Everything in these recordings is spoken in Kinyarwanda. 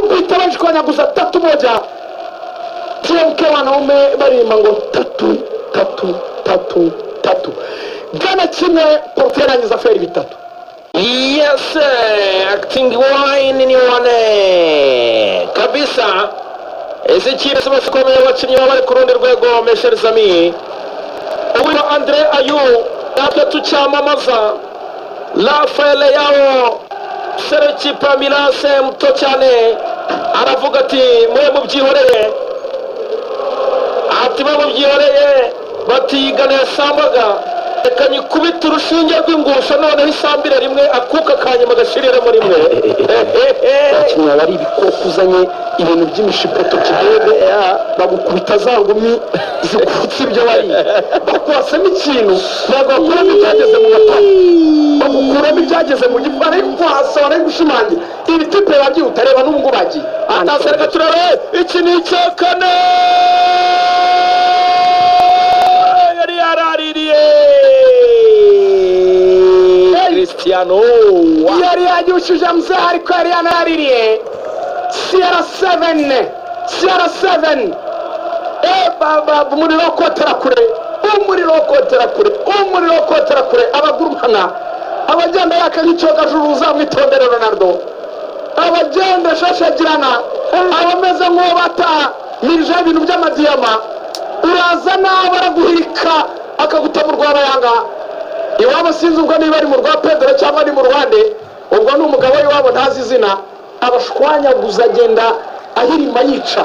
kumbita bashwanyaguza 3-1. TMK wanaume barimba ngo 3. Ghana kimwe, Portugal angiza feri 3. Yes, acting wine ni wane kabisa. Ezi kipe zose zikomeye abakinnyi bari ku rundi rwego. Meshers Ami uwino Andre Ayew natwe tucyamamaza. Rafael Leao serekipa Milase muto cyane aravuga ati mwe mubyihoreye, ati mwe mubyihoreye, batigana yasambaga reka nyikubita urushinge rw'ingusho noneho isambire rimwe akuka kanyuma gashirire muri mwe. Abakinnyi bari ibikokuzanye ibintu by'imishipoto kigende bagukubita za ngumi zikutse ibyo bari bakwasemo ikintu ntabwo bakuramo ibyageze mu matama, bagukuramo ibyageze mu gifu, bari kwasa bari gushimangira ibitipe bagiye utareba n'ubwo bagiye atasereka turare. Iki ni icya kane yari yaraririye Cristiano yari yagiushije mzee ariko yari yanaririye. CR7 baba umuriro kotera kure abagurumana abagenda yaka nk'icyogajuru uzamwitondere Ronaldo, abagenda shashagirana abameze nk'uwo bata mirije ibintu by'amadiyama, uraza nawe baraguhirika akagutamurwa abayanga iwabo. Sinzi ubwo niba ari mu rwa Pedro cyangwa ari mu Rwande, ubwo ni umugabo w'iwabo ntazi izina, abashwanyaguza agenda ahirima yica.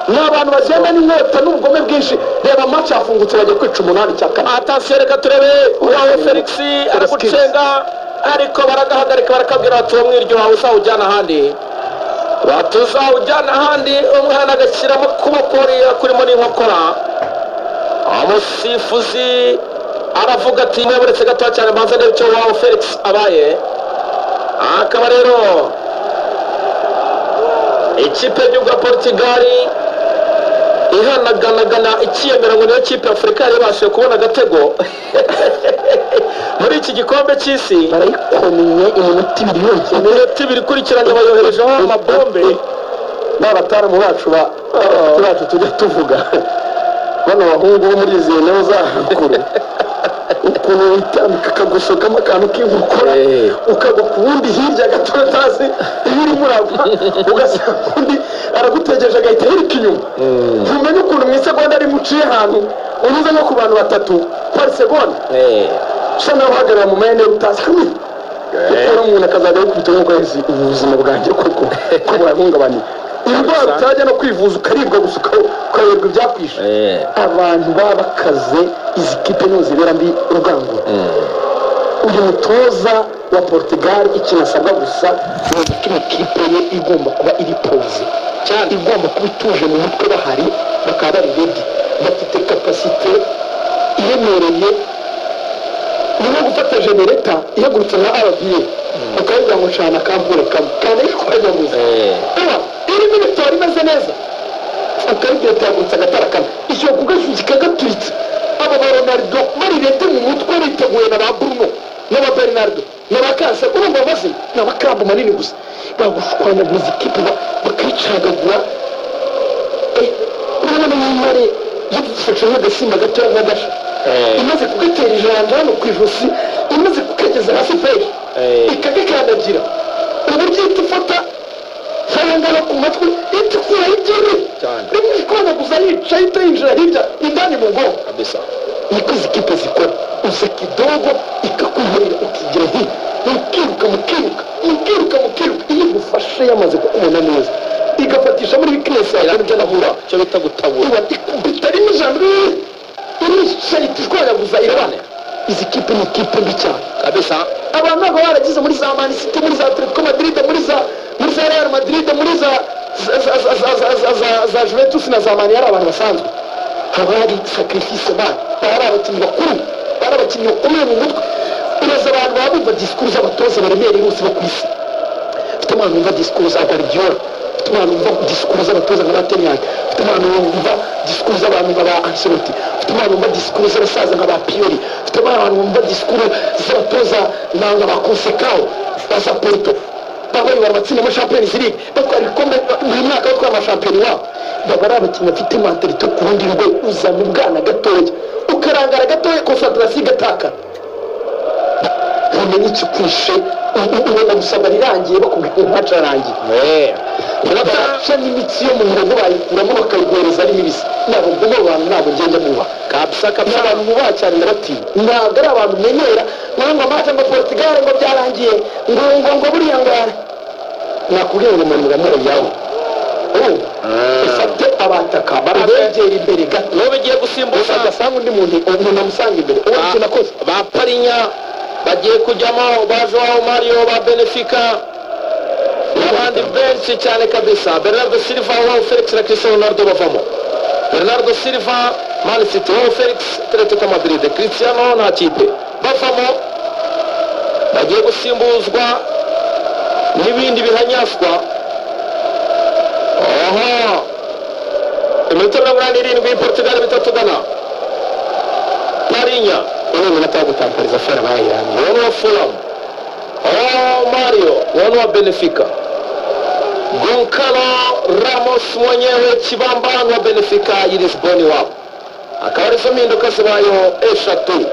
Ni abantu bagenda n'inkota n'ubugome bwinshi. Reba match yafungutse bagiye kwica 8 cya kane. atasereka turebe uwawe Felix aragucenga ariko baragahagarika barakabwira bati uwo mwiryo wawe uzawujyana ahandi, batuzawujyana ahandi. Umwana agashyiramo ukuboko kurimo n'inkokora. Umusifuzi aravuga ati mweburetse gatoya cyane mbanza ndebe icyo wawe Felix abaye. Akaba rero ikipe y'igihugu ya Portugal ihanagana ikiyemera ngo niyo kipe Afurika yari ibashije kubona agatego muri iki gikombe cy'isi. Barayikomeye iminota 2 yonyine, iminota 2 ikurikiranye bayoherejeho amabombe. N'abataramu bacu tujya tuvuga bano bahungu bo muri izi neo zakuru ukuntu witambika akagusokamo akantu k'inkokora ukagwa ku wundi hirya gato utazi ibiri muragwa, ugasanga undi aragutegereje agahita yirika inyuma. Ntumenye ukuntu mu isegonda ari muciye ahantu unyuze nko ku bantu 3 per segonda. Usa naho uhagarara mu mayene utazi kumwe ukora umuntu akazajya gukubita nk'uko yazi ubuzima bwanjye koko ko burahungabanye. Indwara utajya no kwivuza ukaribwa gusa ukayoberwa ibyakwishe. Abantu babakaze izi kipe ntuzibera mbi urwango. Uyu mutoza wa Portugal ikintu asabwa gusa ni gutuma kipe ye igomba kuba iri pose cyane, igomba kuba ituje mu mutwe bahari bakaba bari ready, bafite capacité iremereye. Niyo gufata genereta ihagurutse nka RBA ukayigira ngo cana kampure kandi ikoranya muze iri militori imeze neza ukayigira yagurutse agatara kamwe icyo kugashyushya kagaturitse. Aba ba Ronaldo bari rete mu mutwe biteguye na ba Bruno na ba Bernardo na ba Kase urumva bazi na bakambo manini gusa bagushwanya muzikipe bakayicagagura. Urabona n'imare yifashe nk'agasimba gato n'agasha imaze kugatera ijanja hano ku ijosi, imaze kukageza hasi peyi ikagikandagira uburyo ihita ufata sayangana ku matwi ihita ikuraho ibyiri rimwe ikwanyaguza yica ihita yinjira hirya indani mu bwonko kabisa. Niko izi kipe zikora, uza kidogo ikakuhurira ukigira mukiruka iyo igufashe yamaze kukubona neza igafatisha muri bikiresi yawe n'ibyo nahura cyo bita gutabura ikubita rimwe ijambo irishayita ishwanyaguza irabane. Izi kipe ni kipe mbi cyane kabisa. Abantu ntabwo baragize muri za Man City, muri za Atletico Madrid, muri za Real Madrid, muri za Juventus na za Man, yari abantu basanzwe. Haba hari sacrifice man, bari abakinnyi bakuru, bari abakinnyi bakomeye mu mutwe. Ureza abantu baba bumva discours z'abatoza baremereye bose bo ku isi. Ufite abantu bumva discours za Guardiola, ufite abantu bumva discours z'abatoza nka Ten Hag, ufite abantu bumva discours z'abantu nka Ancelotti, ufite abantu bumva discours z'abasaza nka ba Pioli, ufite abantu bumva discours z'abatoza nka ba Consecao, ba Porto, baba bari baratsinda muri Champions League batwara ibikombe uyu mwaka wo twama shampiyona baba ari abakinnyi bafite mentalite ku rundi rwego uzana ubwana gatoya ukarangara gatoya concentration igataka umenye icyo kwishe ubona gusaba rirangiye bakubwira ngo match arangiye baca n'imitsi yo mu muhogo bayikuramo bakayiguhereza ari mibisi nabo ubwo abantu ntabwo ngenda muba kabisa abantu mubaha cyane ndabatinya ntabwo ari abantu menyera ngo match ngo Portugal ngo byarangiye ngo buriya ngo nakubwiye ngo umuntu uramura yawe ufate abataka barabegera imbere gato niba bigiye gusimbuza ugasanga undi muntu amusanga imbere uwo icyo nakoze ba Parinya bagiye kujyamo ba Joao Mario ba Benfica n'abandi benshi cyane kabisa. Bernardo Silva wa Felix na Cristiano Ronaldo bavamo. Bernardo Silva Man City wa Felix Atletico Madrid. Cristiano nta kipe bavamo bagiye gusimbuzwa n'ibindi bihanyaswa. Iminota 47 Portugal 3 Ghana. Parinya ubu natagutampariza fara bayiranye wana wa Fulham. Mario wana wa Benfica. Goncalo Ramos mwenyewe kibambano wa Benfica i Lisbon wabo. Akaba arizo mpinduka zibayo eshatu.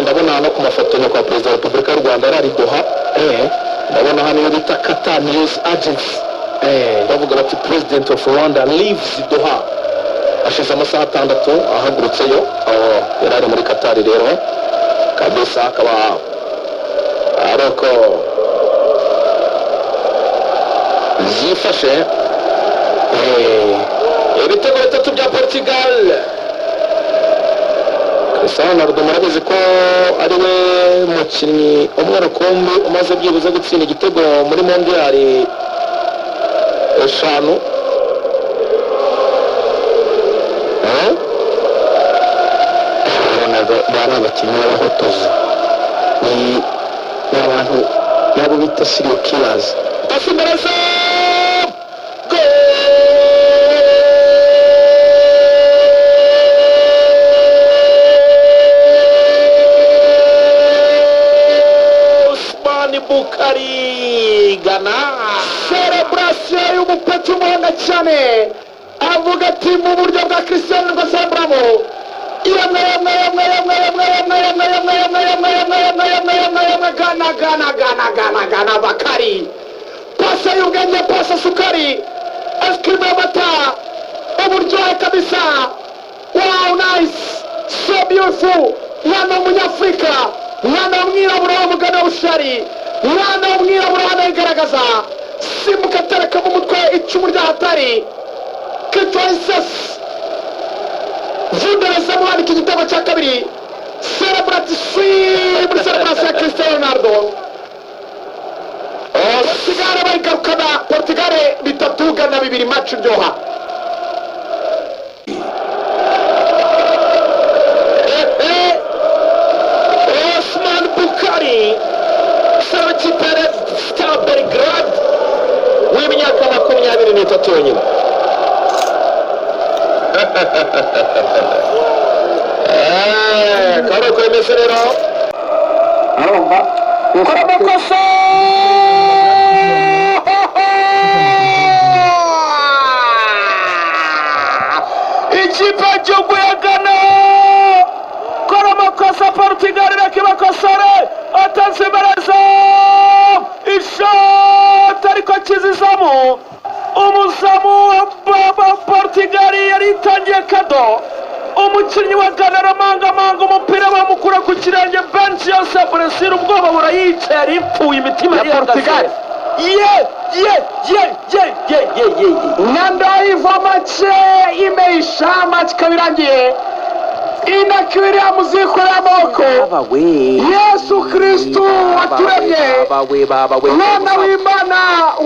ndabona no ku mafoto yo kwa Perezida wa Repubulika y'u Rwanda ari Doha. ndabona hano yo bita Qatar News Agency. Bavuga bati President of Rwanda leaves Doha. Ashize amasaha 6 ahagurutseyo. yari ari muri Qatar rero Kabisa akaba ariko zifashe ibitego 3 bya Portugal. Cristiano Ronaldo murabizi ko ari we mukinnyi umwe rukumbi umaze byibuze gutsinda igitego muri mondial 5. bari abakinnyi b'abahotozi ni abantu nabo bita serial killers. Basimbaraza Osman Bukari Ghana. Celebration y'umupeti umuhanga cyane avuga ati mu buryo bwa Cristiano ngo asemburamo Gana Bakari pasa y'ubwenge pasa sukari eskrime mata uburyohe kabisa. Wow, nice, so beautiful. Mwana w'umunyafurika, mwana w'umwirabura w'umugana w'ushari, mwana w'umwirabura wanayigaragaza simbuka tereka mu mutwe icumu rya hatari Kitwaisas Vundereza mwandika igitego cya kabiri. Celebration muri celebration ya Cristiano Ronaldo. Portugal bayigarukana. Portugal 3 Ghana 2 match iryoha. Osman Bukari Sarchi Perez Star Belgrade w'imyaka 23 yonyine. Karo kwemeze rero Arumva amakosa ikipe y'igihugu ya Ghana kora amakosa. Portugal irakibakosore atazimereza ishoti ariko kizizamu umuzamu wa Portugal yari itangiye kado. Umukinnyi wa Ghana aramanga umupira bamukura ku kirenge bench yose Brazil ubwoba burayicera ipfuye imitima ya Portugal. Nandaiva mache imeisha match kabirangiye inakwiriye muziko y'amaboko Yesu Kristo waturemye mwana w'Imana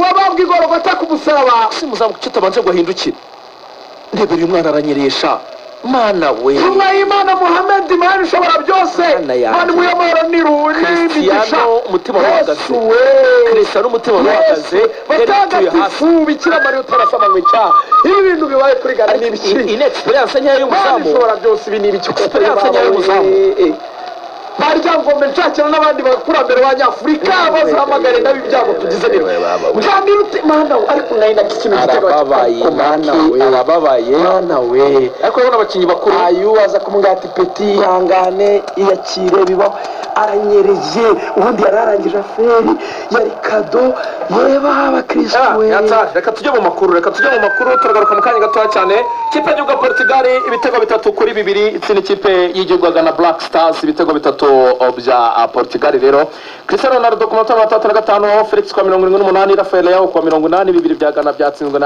wabambwe igorogota ku musaraba. Simuzamu kitabanze guhindukira ndebera uyu mwana aranyeresha mana we Umwa Imana Muhammad Imana ishobora byose mani muyamoro niruni Cristiano umutima wahagaze. Cristiano umutima wahagaze batagatifu Bikira Mariya utarasama mwica. Ibi bintu bibaye kuri Ghana n'ibiki inexperience nyayo y'umuzamu ishobora byose ibi n'ibiki experience nyayo y'umuzamu. bari cyangwa nshakira n'abandi bakurambere b'Abanyafurika bazahamagare n'ibyago tugize neza kandi mana we ariko nayo nakikino gitego arababaye mana we ariko urabona abakinnyi bakuru ayubaza kumubwira ati peti ihangane iyakire bibaho aranyereje ubundi yararangije aferi yari kado yeba abakristo we reka tujye mu makuru turagaruka mu kanya gatoya cyane ikipe y'igihugu ya Portugal ibitego 3-2 itsinda ikipe y'igihugu ya Ghana Black Stars ibitego 3 bya Portugal rero Cristiano Ronaldo ku munota wa 35 Felix kwa 78 Rafael Leao kwa 82 bya Ghana byatsinzwe